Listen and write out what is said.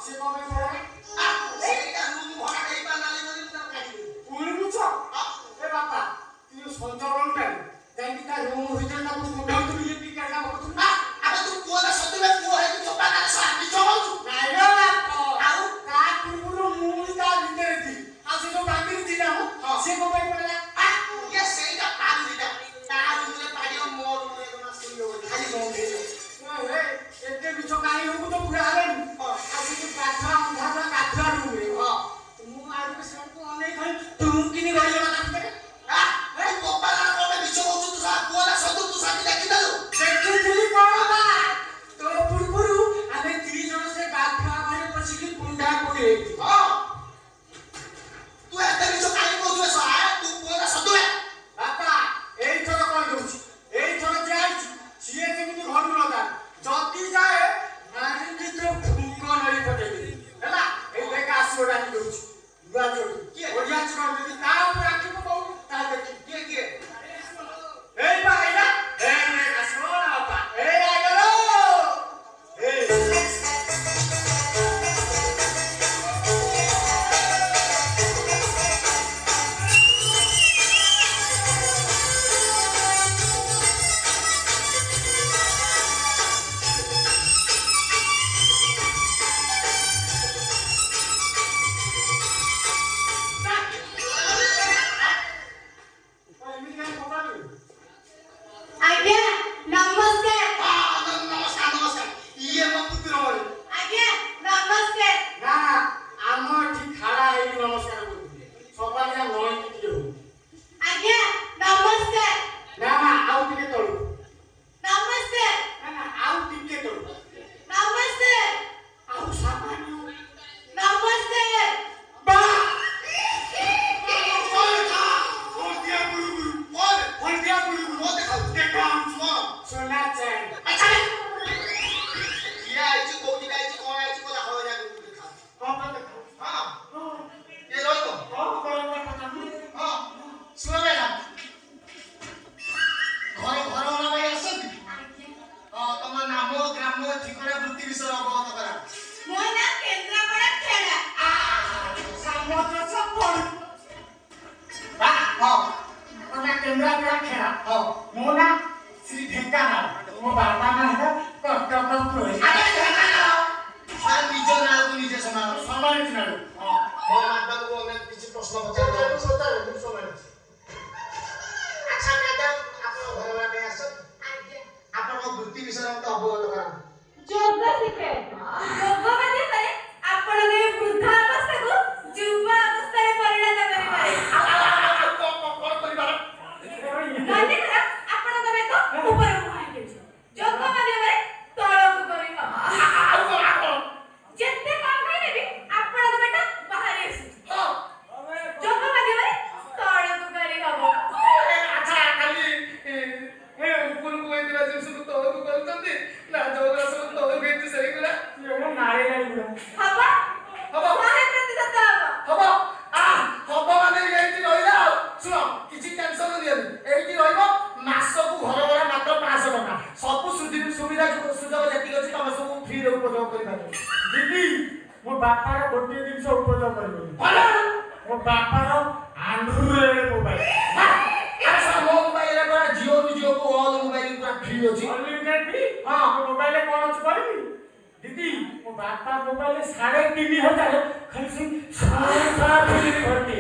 से को में पड़ा ସେଇଟା ରୁମ୍ ଭଡ଼ା ଦେଇ ପାରିଲାନି ବୋଲି ମୁଁ ତାକୁ କାଢିଦେଲି। पुणी बुझ ए बापा तू संतरण पे जाई ता रूम भीतर ता तू मुंडा तू ये की करना हो तू ଆବେ ତୁ ପୁଅର ସତୁରେ ପୁଅ ହେଇକି ଚୋପା କାଢି ସାରି ଚଳଉଛୁ। ନାଇଁ ରେ ବାପା ଆଉ ତା ପୂର୍ବରୁ ମୁଁ ତା ଭିତରେ ଥିଲି ଆଉ ସେ ଯୋଉ ବାଙ୍ଗିରି ଥିଲା ମୁଁ ସେ को में पड़ा ଇଏ ସେଇଟା ପାରୁନିଟା ତା ରୁମରେ ପାଡ଼ିବ ମୋ ରୁମରେ ଜମା ଶୋଇବ ବୋଲି ଖାଲି ଗନ୍ଧେଇବ। ए एते बिछो काई हो तो पूरा आले आ से काठा अंधा काठा रूम रे ମୁଁ ଆଡକୁ ସେକୁ ଅନେଇ ଖାଇ ତୁ କିନି ଗଳି ଗଲା ତା ଭିତରେ ତୁ ବୋପାଲା କଣ ବିଷ ହଉଛୁ ତୁ ସା ପୁଅର ସତୁ ତୁ ସାଥି ଦେଖିଦେଲୁ। ଦେଖିଥିଲି କଣ ବା ତୋ ପୂର୍ବରୁ ଆମେ 3 ଜଣ ସେ ଗାଧୁଆ ଘରେ ବସିକି କୁଣ୍ଡା କୁଣ୍ଡି ହେଇଛି ତୁ ଏତେ ବିଷ କାହିଁ କହୁଛୁ ସା ତୁ ପୁଅର ସତୁ ବାପା ଏଇ ଥର କଣ ଦଉଛି ଏଇ ଥର ଯାଇଛି ସିଏ ଯେମିତି ଘରୁ ଲଗା ଯଦି ଯାଏ ମାରିକି ତ ଫୁଙ୍କ ନଳି ପକେଇବି ହେଲା ଏଇ ଦେଖ ଆସିବ ଡାକି ଦଉଛି ଗୁଆ ଯୋଡ଼ି କିଏ ଓଡିଆ ଛୁଆ ଯଦି ତା ଉପରେ ଆଖି ପକାଉ ତା ଦେଖି କିଏ କିଏ এই ভাইরা এই আসো বাবা এই আইলো এই आज्ञा नमस्कार ନମସ୍କାର ନମସ୍କାର ଇଏ ମୋ ପୁତ୍ର ଭଳି आज्ञा नमस्कार না ଆମ ଏଠି ଖାଡ଼ା ହେଇକି ନମସ୍କାର କରୁଥିଲେ ସକାଳେ ଯା ନଈକି ଟିକେ ହଉ आज्ञा नमस्कार ନା ନା ଆଉ ଟିକେ ତଳୁ नमस्कार ନା ନା ଆଉ ଟିକେ ତଳୁ नमस्कार ଆଉ ସାମାନ୍ୟ नमस्कार ବା ଭଲଦିଆ ଗୁରୁ ଦେଖ সোনা চেন କିଏ ଆଇଛି କୋଉଠି ଆଇଛି କଣ ଆଇଛି ବୋଲା ହଇରା କରିକି ଦେଖା କଣ ଦେଖ ହଁ କିଏ ରହିବ କଣ କଣ କଥା ହଁ ଶୁଣ ମ୍ୟାଡାମ ଘର ବାଲା ଭାଇ ଆସନ୍ତି ହଁ ତମ ନାମ ଗ୍ରାମ ଠିକଣା ବୃତ୍ତି ବିଷୟରେ ଅବଗତ କରା। ମୋ ନାଁ କେନ୍ଦ୍ରାପଡ଼ା ଖେଡ଼ା ସାମତ ସପଣ ବା ହଁ ତମେ କେନ୍ଦ୍ରାପଡ଼ା ଖେଳା ହଁ ମୋ ନା ଶ୍ରୀ ଢେଙ୍କାନାଳ ମୋ ବାପା ନାଁ ହେଲା କଟକ ପୁରୀ ସାର୍ ନିଜ ନାଁକୁ ନିଜେ ସମାନ ସମାଳିତ ନାଳୁ ହଁ ମୋ ମ୍ୟାଡାମକୁ ଅନେକ କିଛି ପ୍ରଶ୍ନ ପଚାରିବେ ଆଚ୍ଛା ମ୍ୟାଡାମ ଆପଣ ଘର ବାଲା ପାଇଁ ଆସନ୍ତି ଆପଣଙ୍କ ବୃତ୍ତି ବିଷୟରେ ମତେ ଅବଗତ କରାନ୍ତୁ। ଯୋଗ ଶିଖେ ଯୋଗ ମାଧ୍ୟମରେ ଆପଣଙ୍କ ଏ ବୃଦ୍ଧ ଅବସ୍ଥାକୁ ଯୁବ ଅବସ୍ଥାରେ ପରିଣତ କରିପାରେ ମନେକର ଆପଣଙ୍କ ବେକ ଉପରକୁ ଭାଙ୍ଗିଛି ଯୋଗ ମାଧ୍ୟମରେ ତଳକୁ କରିବ ଯେତେ କମ ଖାଇଲେ ବି ଆପଣଙ୍କ ପେଟ ବାହାରି ଆସୁଛି ଯୋଗ ମାଧ୍ୟମରେ ତଳକୁ କରି ହବ। ଆଚ୍ଛା ଖାଲି ଉପରକୁ ହେଇଥିବା ଜିନିଷକୁ ତଳକୁ କରୁଛନ୍ତି ନା ଯୋଉଗୁରା ସବୁ ତଳକୁ ହେଇଛି ସେଇଗୁରା ନାରୀ ନାରୀ ଗୁଡ଼ା ହବ ହବ 100% ହବ ହବ ହବ ମାନେ ଏଇଠି ରହିଲା ଆଉ ଶୁଣ କିଛି ଟେନସନ ନିଅନି ଏଇଠି ରହିବ ମାସକୁ ଘର ଭଡ଼ା ମାତ୍ର 500 ଟଙ୍କା ସବୁ ସୁବିଧା ସୁଯୋଗ ଯେତିକି ଅଛି ତମେ ସବୁ ଫ୍ରିରେ ଉପଯୋଗ କରିପାରିବ। ଦିଦି ମୋ ବାପାର ଗୋଟିଏ ଜିନିଷ ଉପଯୋଗ କରିବନି ଭଲ ମୋ ବାପାର ଆଣ୍ଡ୍ରଏଡ୍ ମୋବାଇଲ ଆଚ୍ଛା ମୋ ମୋବାଇଲରେ ପୁରା ଜିଓରୁ ଜିଓକୁ ଅଲ୍ ମୋବାଇଲ ପୁରା ଫ୍ରି ଅଛି। ଅନଲିମିଟେଡ୍ ଫ୍ରି ହଁ ମୋବାଇଲରେ କଣ ଅଛି କହିବି ଦିଦି ମୋ ବାପା ମୋବାଇଲରେ 3500 ଖାଲି ସେ 100 ଫିଲ୍ମ ଭର୍ତ୍ତି